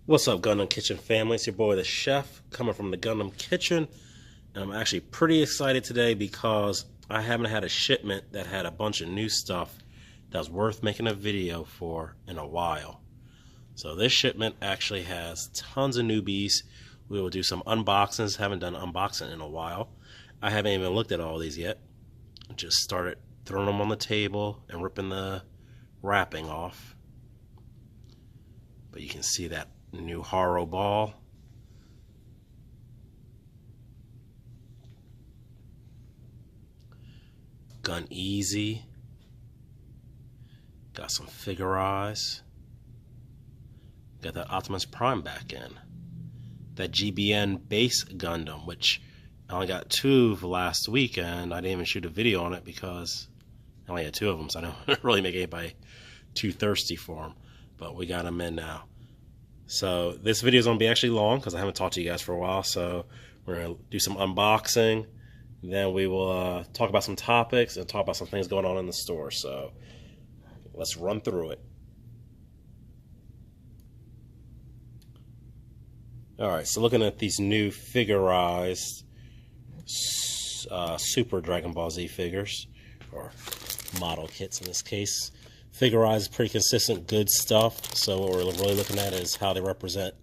What's up, Gundam Kitchen family? It's your boy, the chef, coming from the Gundam Kitchen. And I'm actually pretty excited today because I haven't had a shipment that had a bunch of new stuff that was worth making a video for in a while. So this shipment actually has tons of newbies. We will do some unboxings. Haven't done unboxing in a while. I haven't even looked at all these yet. Just started throwing them on the table and ripping the wrapping off. But you can see that new Haro ball. Gun Easy. Got some Figure Eyes. Got that Optimus Prime back in. That GBN base Gundam, which I only got two of last weekend. I didn't even shoot a video on it because I only had two of them, so I don't really make anybody too thirsty for them. But we got them in now. So this video is going to be actually long because I haven't talked to you guys for a while. So we're going to do some unboxing. Then we will talk about some topics and talk about some things going on in the store. So let's run through it. All right, so looking at these new figurized Super Dragon Ball Z figures, or model kits in this case. Figurized is pretty consistent, good stuff. So what we're really looking at is how they represent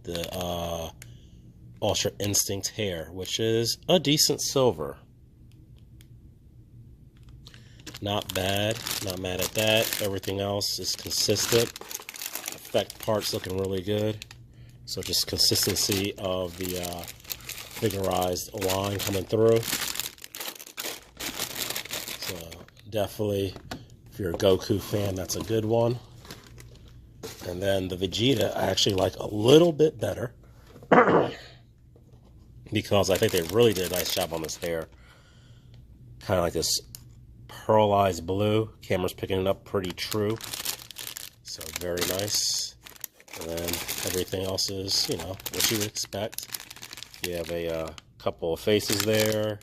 the Ultra Instinct hair, which is a decent silver. Not bad, not mad at that. Everything else is consistent. Effect parts looking really good. So just consistency of the figurized line coming through. So definitely, if you're a Goku fan, that's a good one. And then the Vegeta I actually like a little bit better because I think they really did a nice job on this hair. Kind of like this pearlized blue. Camera's picking it up pretty true. So very nice. And then everything else is, you know, what you would expect. You have a couple of faces there.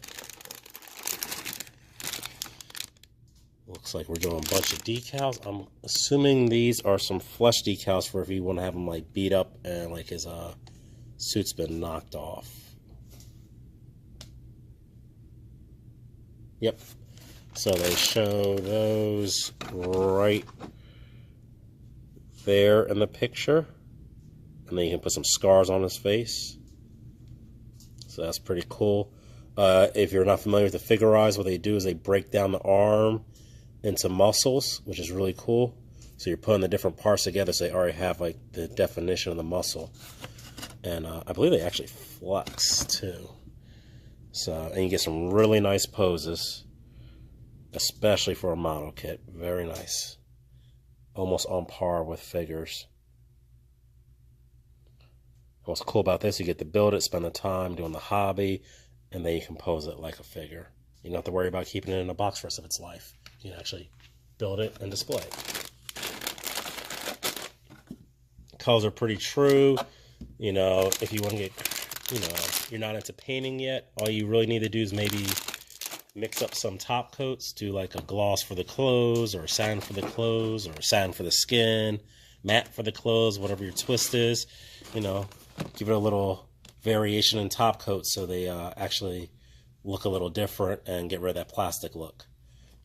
Looks like we're doing a bunch of decals. I'm assuming these are some flesh decals for if you want to have him like beat up and like his suit's been knocked off. Yep. So they show those right there in the picture. And then you can put some scars on his face. So that's pretty cool. If you're not familiar with the Figure Eyes, what they do is they break down the arm into muscles, which is really cool. So you're putting the different parts together so they already have like the definition of the muscle. And I believe they actually flex too. So, and you get some really nice poses, especially for a model kit. Very nice. Almost on par with figures. What's cool about this, you get to build it, spend the time doing the hobby, and then you can pose it like a figure. You don't have to worry about keeping it in a box for the rest of its life. You can actually build it and display it. Colors are pretty true. You know, if you want to get, you know, you're not into painting yet, all you really need to do is maybe mix up some top coats, do like a gloss for the clothes, or a satin for the clothes, or a satin for the skin, matte for the clothes, whatever your twist is. You know, give it a little variation in top coats so they actually look a little different and get rid of that plastic look.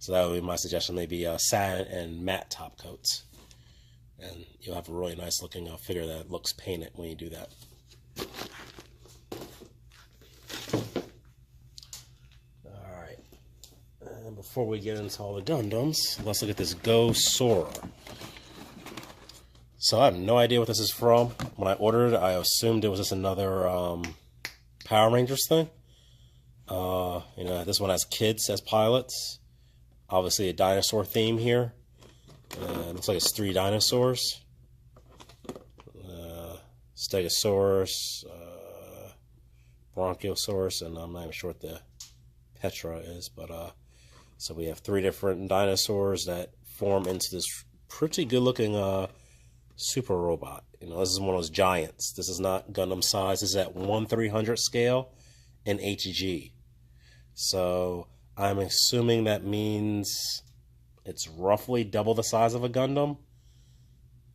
So that would be my suggestion, maybe satin and matte top coats. And you'll have a really nice looking figure that looks painted when you do that. Alright, and before we get into all the Gundams, let's look at this Go Sora. So I have no idea what this is from. When I ordered it, I assumed it was just another Power Rangers thing. You know, this one has kids as pilots. Obviously a dinosaur theme here. It looks like it's 3 dinosaurs. Stegosaurus, Bronchiosaurus, and I'm not even sure what the Petra is. But so we have 3 different dinosaurs that form into this pretty good looking super robot. You know, this is one of those giants. This is not Gundam size. This is at 1/300 scale in HG. So I'm assuming that means it's roughly double the size of a Gundam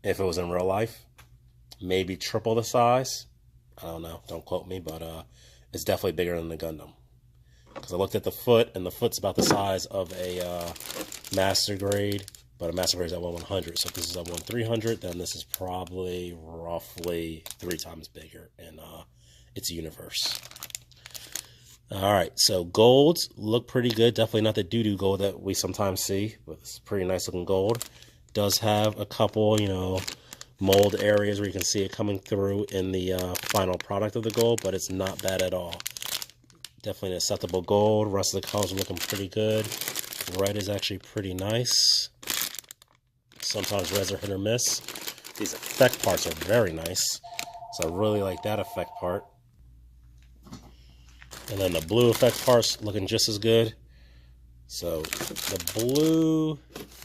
if it was in real life. maybe triple the size. I don't know, don't quote me, but it's definitely bigger than the Gundam. Because I looked at the foot, and the foot's about the size of a master grade, but a master grade is at 1/100. So if this is at 1/300, then this is probably roughly 3 times bigger in its universe. All right, so golds look pretty good. Definitely not the doo-doo gold that we sometimes see, but it's pretty nice looking gold. Does have a couple, you know, mold areas where you can see it coming through in the final product of the gold, but it's not bad at all. Definitely an acceptable gold. Rest of the colors are looking pretty good. Red is actually pretty nice. Sometimes reds are hit or miss. These effect parts are very nice, so I really like that effect part. And then the blue effect parts looking just as good. So the blue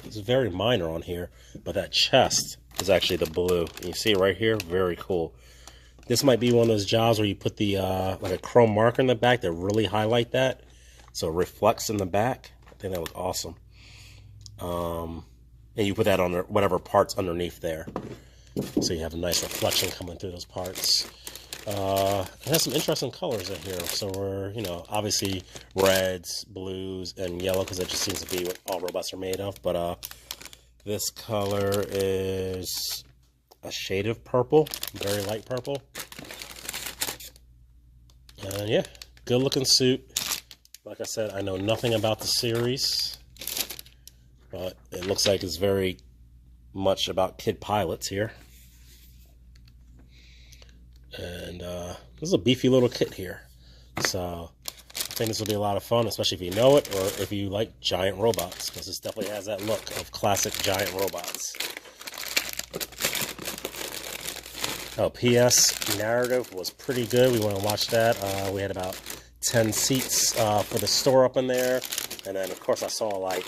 is very minor on here, but that chest is actually the blue. And you see it right here, very cool. This might be one of those jobs where you put the like a chrome marker in the back to really highlight that, so it reflects in the back. I think that was awesome. And you put that on whatever parts underneath there, so you have a nice reflection coming through those parts. It has some interesting colors in here. So we're, you know, obviously reds, blues, and yellow, because that just seems to be what all robots are made of. But this color is a shade of purple, very light purple. And yeah, good looking suit. Like I said, I know nothing about the series, but it looks like it's very much about kid pilots here. And this is a beefy little kit here. So I think this will be a lot of fun, especially if you know it or if you like giant robots, because this definitely has that look of classic giant robots. Oh, PS narrative was pretty good. We want to watch that. We had about 10 seats for the store up in there. And then, of course, I saw like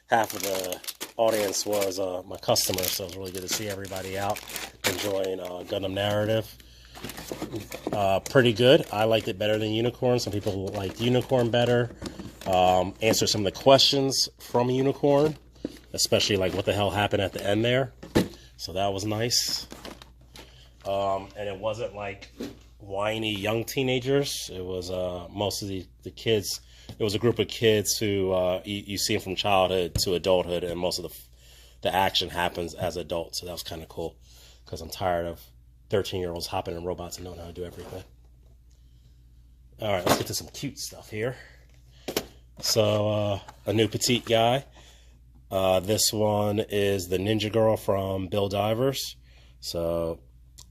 half of the audience was my customers. So it was really good to see everybody out enjoying Gundam narrative. Pretty good. I liked it better than Unicorn. Some people liked Unicorn better. Answered some of the questions from Unicorn, especially like what the hell happened at the end there. So that was nice. And it wasn't like whiny young teenagers. It was most of the kids. It was a group of kids who you see them from childhood to adulthood, and most of the action happens as adults. So that was kind of cool, because I'm tired of 13-year-olds hopping in robots and knowing how to do everything. All right, let's get to some cute stuff here. So a new petite guy. This one is the Ninja Girl from Bill Divers. So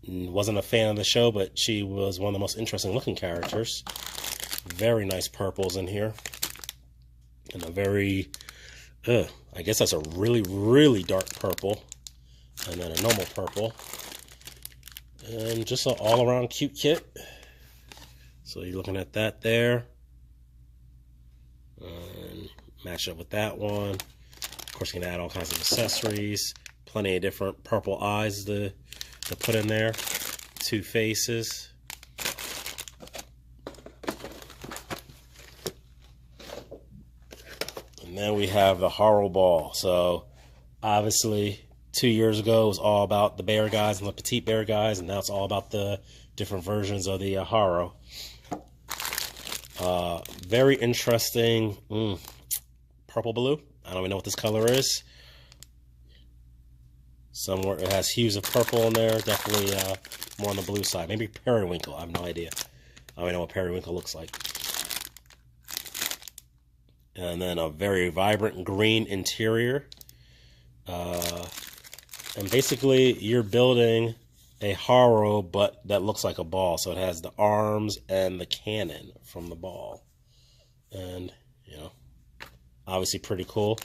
wasn't a fan of the show, but she was one of the most interesting looking characters. Very nice purples in here. And a very, I guess that's a really, really dark purple. And then a normal purple. And just an all-around cute kit. So you're looking at that there. And match up with that one. Of course, you can add all kinds of accessories. Plenty of different purple eyes to put in there. 2 faces. And then we have the Haro Ball. So obviously 2 years ago it was all about the bear guys and the petite bear guys, and now it's all about the different versions of the Haro. Very interesting purple blue. I don't even know what this color is. Somewhere it has hues of purple in there. Definitely more on the blue side. Maybe periwinkle. I have no idea. I don't even know what periwinkle looks like. And then a very vibrant green interior. And basically you're building a Haro, but that looks like a ball. So it has the arms and the cannon from the ball. And, you know, obviously pretty cool.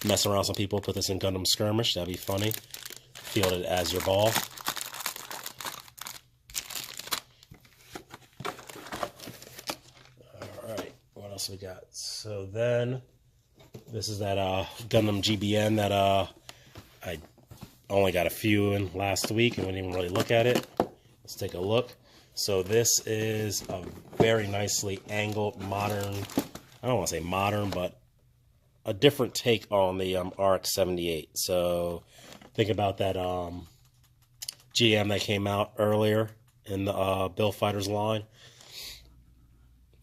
Mess around some people, put this in Gundam Skirmish. That'd be funny. Field it as your ball. Alright, what else we got? So then, this is that Gundam GBN that I only got a few in last week and we didn't even really look at it. Let's take a look. So this is a very nicely angled modern, I don't want to say modern, but a different take on the RX-78. So think about that GM that came out earlier in the Bill Fighters line.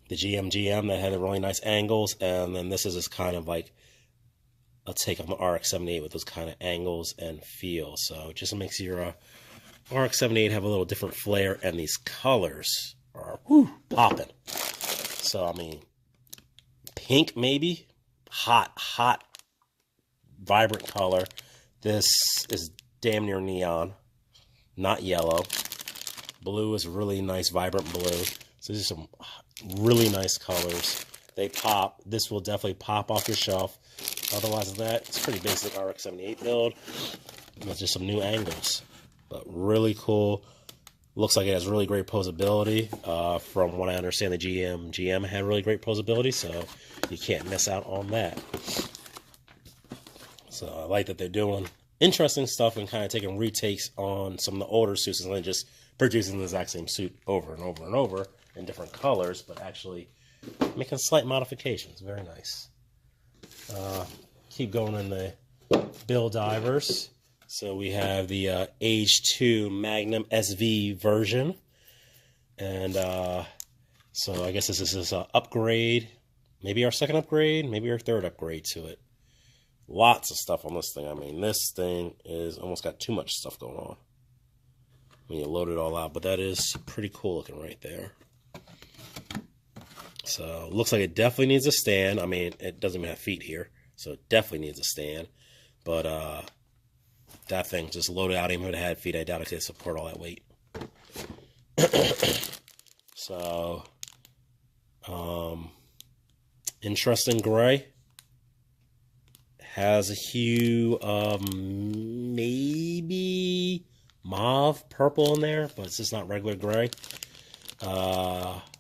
The GM that had really nice angles, and then this is just kind of like a take on the RX-78 with those kind of angles and feel. So it just makes your RX-78 have a little different flair, and these colors are popping. So, I mean, pink maybe, hot, vibrant color. This is damn near neon, not yellow. Blue is really nice, vibrant blue. So these are some really nice colors. They pop. This will definitely pop off your shelf. Otherwise than that, it's pretty basic RX-78 build. With just some new angles. But really cool. Looks like it has really great posability. From what I understand, the GM had really great posability, so you can't miss out on that. So I like that they're doing interesting stuff and kind of taking retakes on some of the older suits and then just producing the exact same suit over and over and over in different colors, but actually making slight modifications. Very nice. Keep going in the Bill Divers. So we have the Age 2 Magnum SV version. And so I guess this is an upgrade. Maybe our second upgrade, maybe our third upgrade to it. Lots of stuff on this thing. I mean, this thing is almost got too much stuff going on when you load it all out. But that is pretty cool looking right there. So looks like it definitely needs a stand. I mean, it doesn't even have feet here, so it definitely needs a stand. But that thing just loaded out. Even if it had feet, I doubt it could support all that weight. So, interesting gray. Has a hue of maybe mauve, purple in there, but it's just not regular gray.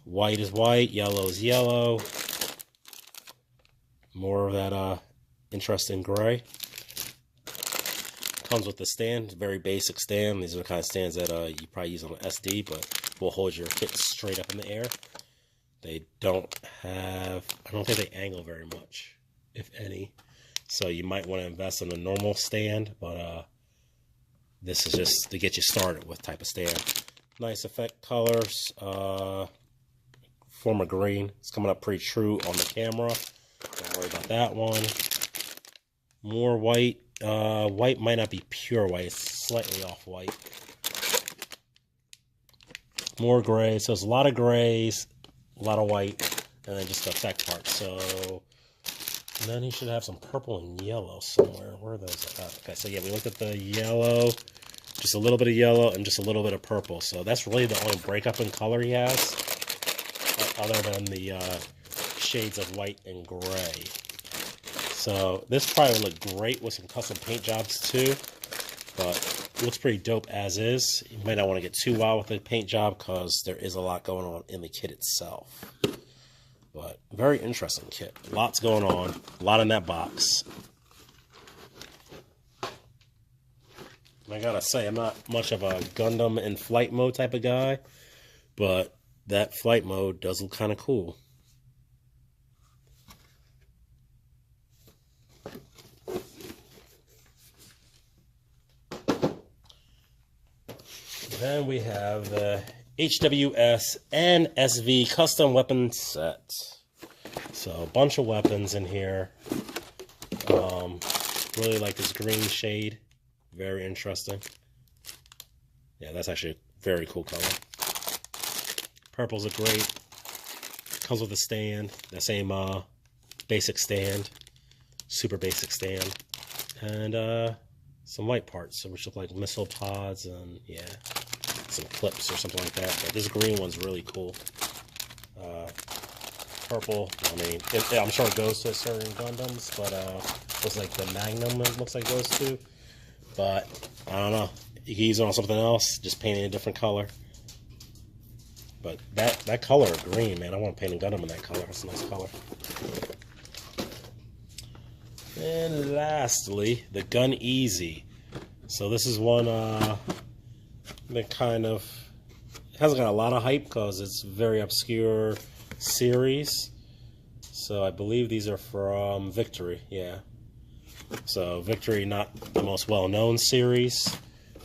White is white, yellow is yellow. More of that interesting gray. Comes with the stand, very basic stand. These are the kind of stands that you probably use on an SD, but will hold your kit straight up in the air. They don't have, I don't think they angle very much, if any. So you might want to invest in a normal stand, but this is just to get you started with type of stand. Nice effect colors. Former green. It's coming up pretty true on the camera. Don't worry about that one. More white. White might not be pure white. It's slightly off white. More gray. So it's a lot of grays, a lot of white, and then just the effect part. So and then he should have some purple and yellow somewhere. Where are those at? Okay, so yeah, we looked at the yellow. Just a little bit of yellow and just a little bit of purple. So that's really the only breakup in color he has, other than the shades of white and gray. So this probably would look great with some custom paint jobs too, but it looks pretty dope as is. You might not want to get too wild with the paint job because there is a lot going on in the kit itself. But very interesting kit. Lots going on. A lot in that box. I gotta say, I'm not much of a Gundam in flight mode type of guy, but that flight mode does look kind of cool. Then we have the HWS and SV custom weapon set. So a bunch of weapons in here. Really like this green shade. Very interesting. Yeah, that's actually a very cool color. Purples are great. Comes with a stand. That same basic stand. Super basic stand. And some white parts, which look like missile pods and yeah, some clips or something like that. But this green one's really cool. Purple, I mean, I'm sure it goes to certain Gundams, but looks like the Magnum it looks like it goes to. But I don't know. You can use it on something else, just paint it a different color. But that color of green, man, I want to paint a Gundam in that color. It's a nice color. And lastly, the Gun Easy. So this is one that kind of hasn't got a lot of hype because it's a very obscure series. So I believe these are from Victory, yeah. So Victory, not the most well-known series,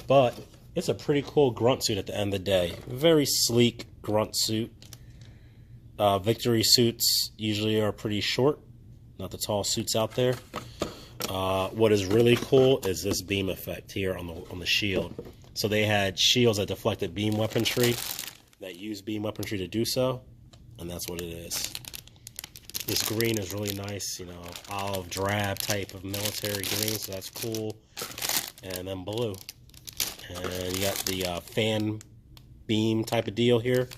but It's a pretty cool grunt suit at the end of the day. Very sleek grunt suit. Victory suits usually are pretty short, not the tall suits out there. What is really cool is this beam effect here on the shield. So they had shields that deflected beam weaponry, that use beam weaponry to do so, and that's what it is. This green is really nice, you know, olive drab type of military green, so that's cool. And then blue. And you got the fan beam type of deal here,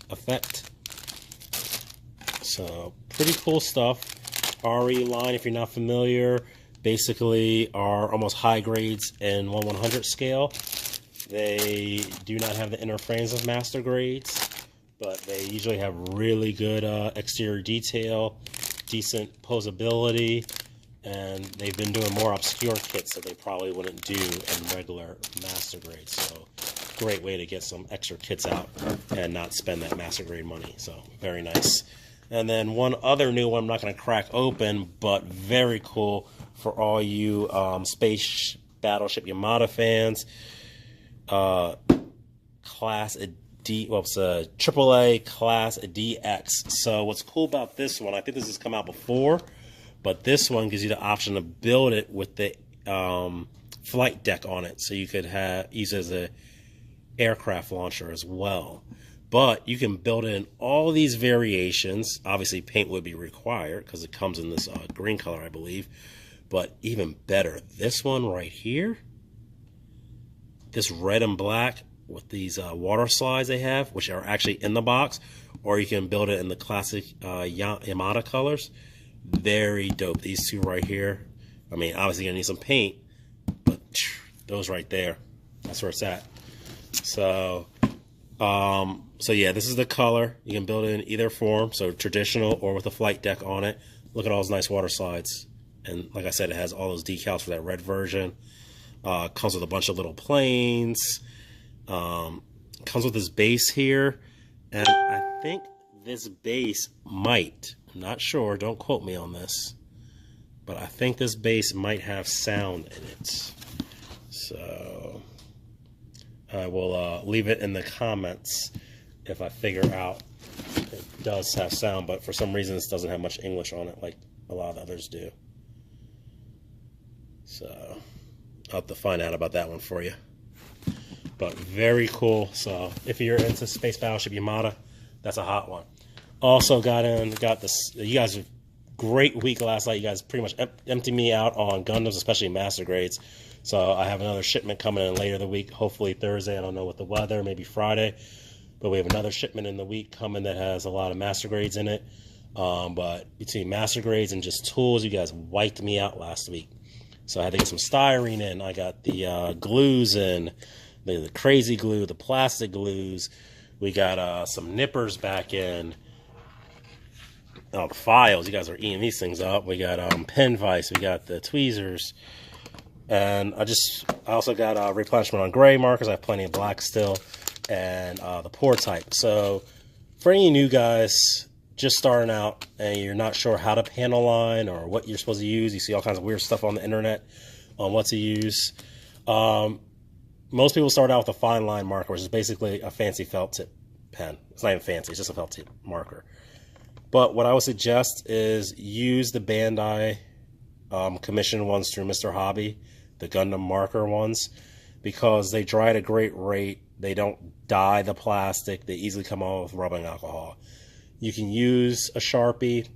effect. So, pretty cool stuff. RE line, if you're not familiar, basically are almost high grades in 1/100 scale. They do not have the inner frames of master grades, but they usually have really good exterior detail, decent posability, and they've been doing more obscure kits that they probably wouldn't do in regular master grades. So great way to get some extra kits out and not spend that master grade money. So very nice. And then one other new one I'm not going to crack open, but very cool for all you Space Battleship Yamada fans. Class D, well, it's a AAA Class DX. So what's cool about this one, I think this has come out before, but this one gives you the option to build it with the flight deck on it, so you could use it as a aircraft launcher as well. But you can build it in all these variations. Obviously, paint would be required because it comes in this green color, I believe. But even better, this one right here, this red and black with these water slides they have, which are actually in the box, or you can build it in the classic Yamada colors. Very dope. These two right here. I mean, obviously you're gonna need some paint, but those right there, that's where it's at. So, so yeah, this is the color. You can build it in either form, so traditional or with a flight deck on it. Look at all those nice water slides. And like I said, it has all those decals for that red version. Comes with a bunch of little planes. Comes with this base here. And I think this base might, I'm not sure, don't quote me on this, but I think this base might have sound in it. So I will leave it in the comments if I figure out it does have sound, but for some reason this doesn't have much English on it like a lot of others do. So I'll have to find out about that one for you. But very cool. So if you're into Space Battleship Yamada, that's a hot one. Also got this. You guys had a great week last night. You guys pretty much emptied me out on Gundams, especially master grades. So I have another shipment coming in later the week, hopefully Thursday. I don't know what the weather, maybe Friday. But we have another shipment in the week coming that has a lot of master grades in it. But between master grades and just tools, you guys wiped me out last week. So I had to get some styrene in. I got the glues in, the crazy glue, the plastic glues. We got some nippers back in. Oh, the files. You guys are eating these things up. We got pen vise. We got the tweezers. And I also got replenishment on gray markers. I have plenty of black still. And the pour type. So for any new guys just starting out and you're not sure how to panel line or what you're supposed to use, you see all kinds of weird stuff on the internet on what to use. Most people start out with a fine line marker, which is basically a fancy felt tip pen. It's not even fancy, it's just a felt tip marker. But what I would suggest is use the Bandai commissioned ones through Mr. Hobby, the Gundam marker ones, because they dry at a great rate. They don't dye the plastic. They easily come off with rubbing alcohol. You can use a Sharpie.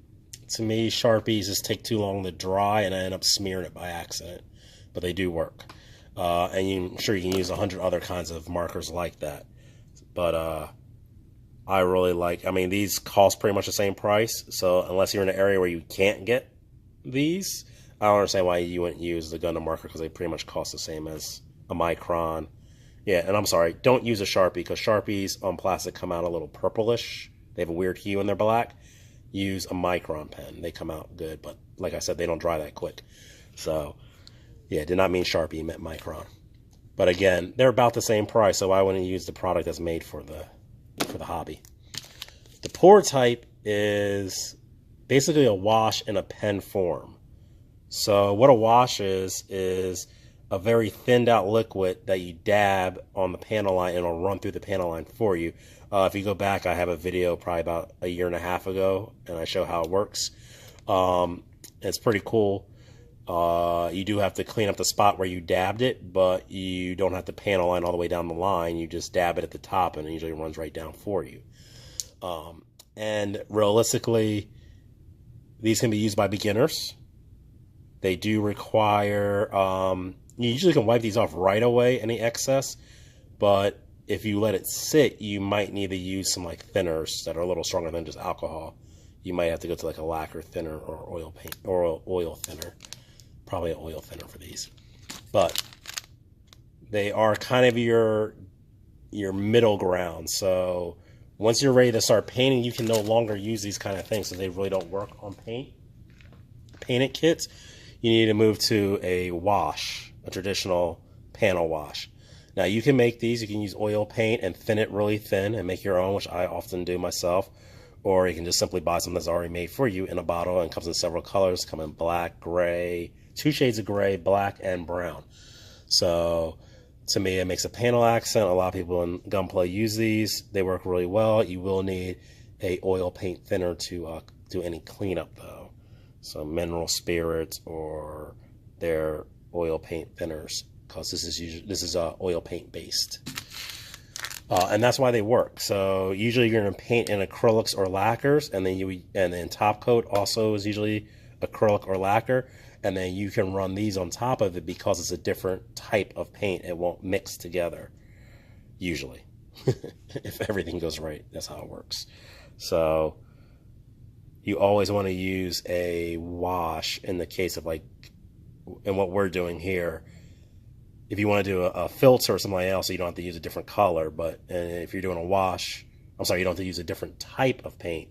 To me, Sharpies just take too long to dry, and I end up smearing it by accident. But they do work. And I'm sure you can use 100 other kinds of markers like that. But I really like, I mean, these cost pretty much the same price. So unless you're in an area where you can't get these, I don't understand why you wouldn't use the Gundam marker, because they pretty much cost the same as a micron. Yeah, and I'm sorry, don't use a Sharpie, because Sharpies on plastic come out a little purplish. They have a weird hue in their black. Use a micron pen. They come out good, but like I said, they don't dry that quick. So, yeah, did not mean Sharpie, meant micron. But again, they're about the same price, so why wouldn't you use the product that's made for the hobby? The pour type is basically a wash in a pen form. So what a wash is a very thinned out liquid that you dab on the panel line, and it'll run through the panel line for you. If you go back, I have a video probably about a year and a half ago, and I show how it works. It's pretty cool. You do have to clean up the spot where you dabbed it, but you don't have to panel line all the way down the line. You just dab it at the top, and it usually runs right down for you. And realistically, these can be used by beginners. They do require, you usually can wipe these off right away, any excess, but if you let it sit, you might need to use some like thinners that are a little stronger than just alcohol. You might have to go to like a lacquer thinner or oil paint or oil thinner. Probably an oil thinner for these. But they are kind of your middle ground. So once you're ready to start painting, you can no longer use these kind of things, so they really don't work on painted kits. You need to move to a wash, a traditional panel wash. Now you can make these. You can use oil paint and thin it really thin and make your own, which I often do myself. Or you can just simply buy something that's already made for you in a bottle and comes in several colors. Come in black, gray, 2 shades of gray, black, and brown. So to me, it makes a panel accent. A lot of people in Gunpla use these. They work really well. You will need a oil paint thinner to do any cleanup though. So mineral spirits or their oil paint thinners, because this is oil paint based. And that's why they work. So usually you're going to paint in acrylics or lacquers, and then top coat also is usually acrylic or lacquer, and then you can run these on top of it because it's a different type of paint. It won't mix together usually. If everything goes right, that's how it works. So you always want to use a wash in the case of like, and what we're doing here. If you want to do a filter or something else, so you don't have to use a different color, but if you're doing a wash, you don't have to use a different type of paint.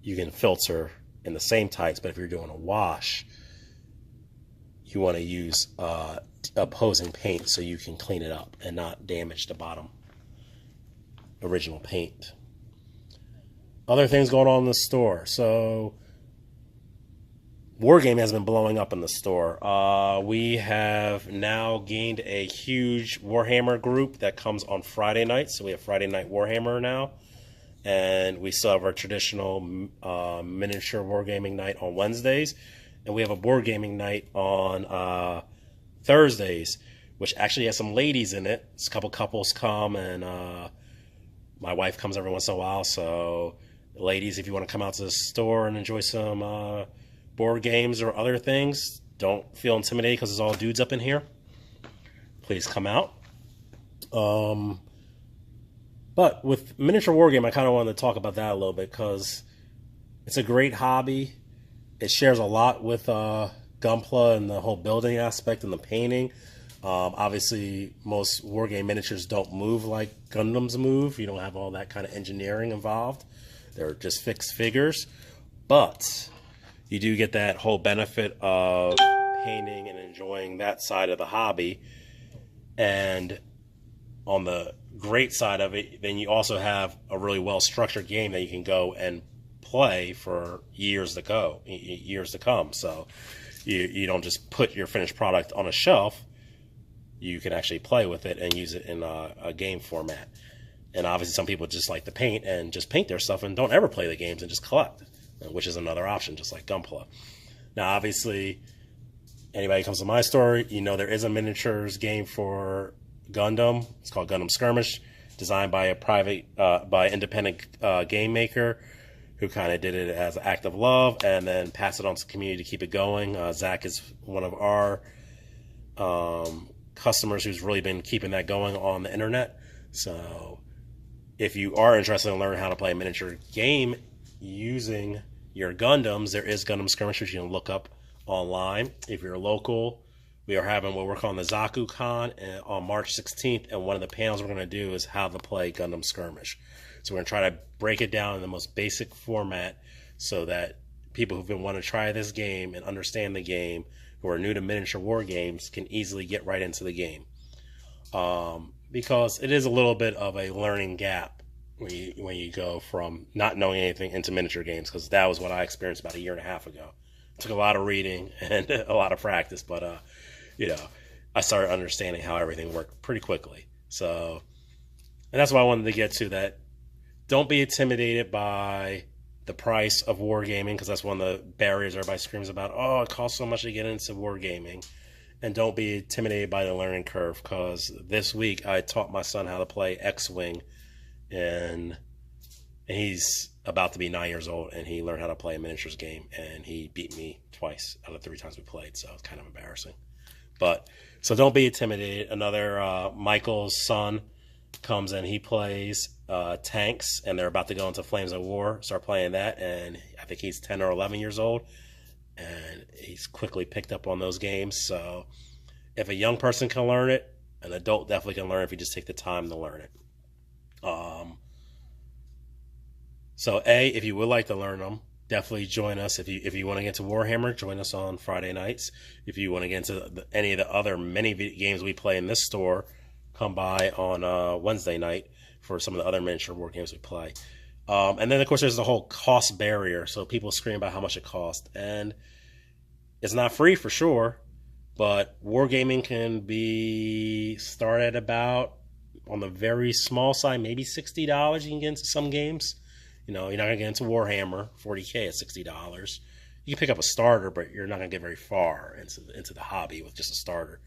You can filter in the same types, but if you're doing a wash, you want to use opposing paint so you can clean it up and not damage the bottom original paint. Other things going on in the store. So Wargaming has been blowing up in the store. We have now gained a huge Warhammer group that comes on Friday nights. So we have Friday Night Warhammer now. And we still have our traditional miniature Wargaming night on Wednesdays. And we have a board gaming night on Thursdays, which actually has some ladies in it. It's a couple couples come, and my wife comes every once in a while. So ladies, if you want to come out to the store and enjoy some board games or other things, don't feel intimidated because there's all dudes up in here. Please come out. But with miniature wargame, I kind of wanted to talk about that a little bit because it's a great hobby. It shares a lot with Gunpla and the whole building aspect and the painting. Obviously, most wargame miniatures don't move like Gundams move. You don't have all that kind of engineering involved. They're just fixed figures. But you do get that whole benefit of painting and enjoying that side of the hobby. And on the great side of it, then you also have a really well-structured game that you can go and play for years to come. So you don't just put your finished product on a shelf. You can actually play with it and use it in a game format. And obviously some people just like to paint and just paint their stuff and don't ever play the games and just collect, which is another option, just like Gunpla. Now, obviously, anybody who comes to my store, you know there is a miniatures game for Gundam. It's called Gundam Skirmish, designed by by independent game maker who kind of did it as an act of love and then passed it on to the community to keep it going. Zach is one of our customers who's really been keeping that going on the internet. So if you are interested in learning how to play a miniature game using your Gundams, there is Gundam Skirmish, which you can look up online. If you're local, we are having what we're calling the Zaku Con on March 16th, and one of the panels we're going to do is how to play Gundam Skirmish. So we're going to try to break it down in the most basic format so that people who've been wanting to try this game and understand the game, who are new to miniature war games, can easily get right into the game. Because it is a little bit of a learning gap when you go from not knowing anything into miniature games, because that was what I experienced about a year and a half ago. It took a lot of reading and a lot of practice, but you know, I started understanding how everything worked pretty quickly. So, and that's why I wanted to get to that. Don't be intimidated by the price of wargaming, because that's one of the barriers everybody screams about. Oh, it costs so much to get into wargaming. And don't be intimidated by the learning curve, because this week I taught my son how to play X-Wing, and he's about to be 9 years old, and he learned how to play a miniatures game, and he beat me twice out of 3 times we played, so it's kind of embarrassing. But so don't be intimidated. Another Michael's son comes in, he plays tanks, and they're about to go into Flames of War. Start playing that, and I think he's 10 or 11 years old, and he's quickly picked up on those games. So if a young person can learn it, an adult definitely can learn if you just take the time to learn it. So if you would like to learn them, definitely join us. If you want to get into Warhammer, join us on Friday nights. If you want to get into any of the other many games we play in this store, come by on Wednesday night for some of the other miniature war games we play. And then, of course, there's the whole cost barrier. So people scream about how much it costs. And it's not free for sure, but wargaming can be started about, on the very small side, maybe $60. You can get into some games. You know, you're not going to get into Warhammer 40K at $60. You can pick up a starter, but you're not going to get very far into the hobby with just a starter.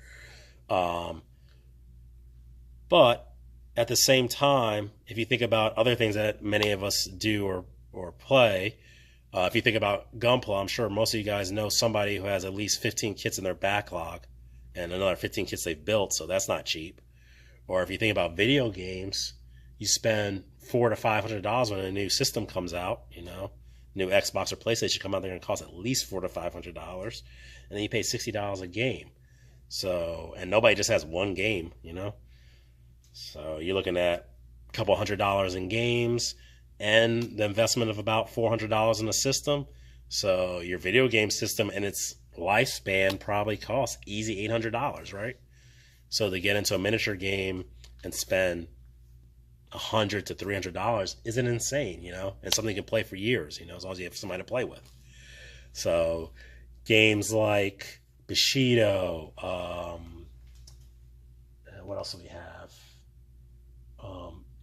But at the same time, if you think about other things that many of us do or play, if you think about Gunpla, I'm sure most of you guys know somebody who has at least 15 kits in their backlog and another 15 kits they've built, so that's not cheap. Or if you think about video games, you spend $400 to $500 when a new system comes out, you know, new Xbox or PlayStation come out, they're going to cost at least $400 to $500, and then you pay $60 a game. So, and nobody just has one game, you know. So you're looking at a couple $100 in games and the investment of about $400 in a system. So your video game system and its lifespan probably costs easy $800, right? So to get into a miniature game and spend $100 to $300 isn't insane, you know, and something you can play for years, you know, as long as you have somebody to play with. So games like Bushido, what else do we have?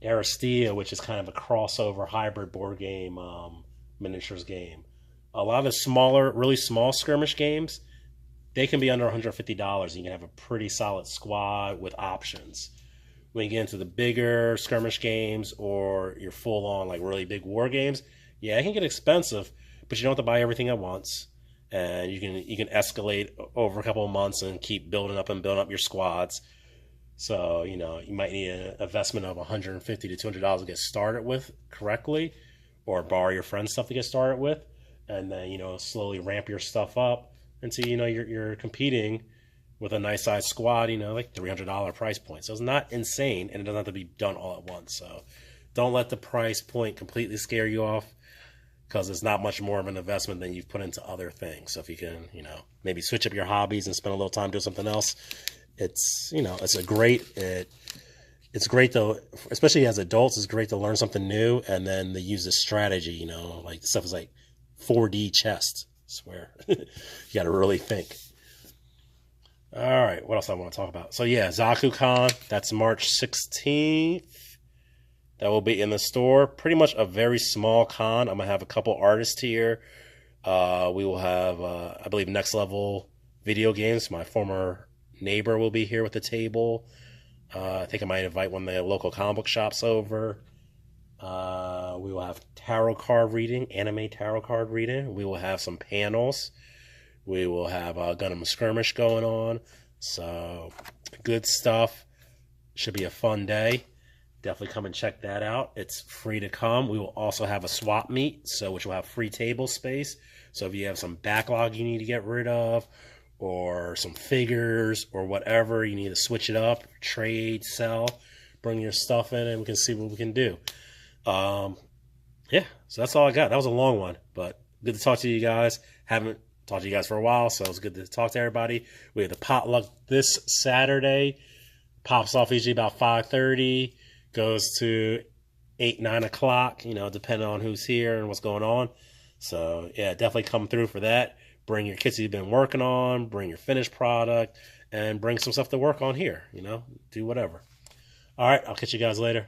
Aristia, which is kind of a crossover hybrid board game, miniatures game. A lot of the smaller, really small skirmish games, they can be under $150. You can have a pretty solid squad with options. When you get into the bigger skirmish games or your full-on, like, really big war games, yeah, it can get expensive, but you don't have to buy everything at once. And you can escalate over a couple of months and keep building up your squads. So, you know, you might need an investment of $150 to $200 to get started with correctly, or borrow your friend's stuff to get started with, and then, you know, slowly ramp your stuff up until, you know, you're competing with a nice size squad, you know, like $300 price point. So it's not insane, and it doesn't have to be done all at once. So don't let the price point completely scare you off, because it's not much more of an investment than you've put into other things. So if you can, you know, maybe switch up your hobbies and spend a little time doing something else, it's, you know, it's great to, especially as adults, it's great to learn something new and then to use the strategy, you know, like stuff is like 4D chess, I swear. You got to really think. All right, what else I want to talk about? So yeah, ZakuCon, that's March 16th. That will be in the store. Pretty much a very small con. I'm going to have a couple artists here. We will have, I believe, Next Level Video Games. My former neighbor will be here with the table. I think I might invite one of the local comic book shops over. We will have tarot card reading, anime tarot card reading. We will have some panels. We will have Gundam Skirmish going on. So, good stuff. Should be a fun day. Definitely come and check that out. It's free to come. We will also have a swap meet, which will have free table space. So if you have some backlog you need to get rid of, or some figures, or whatever, you need to switch it up, trade, sell, bring your stuff in, and we can see what we can do. Yeah, so that's all I got. That was a long one, but good to talk to you guys. Haven't talked to you guys for a while, so it's good to talk to everybody. We have the potluck this Saturday. Pops off usually about 5:30, goes to 8, 9 o'clock, you know, depending on who's here and what's going on. So, yeah, definitely come through for that. Bring your kits you've been working on, bring your finished product, and bring some stuff to work on here, do whatever. All right, I'll catch you guys later.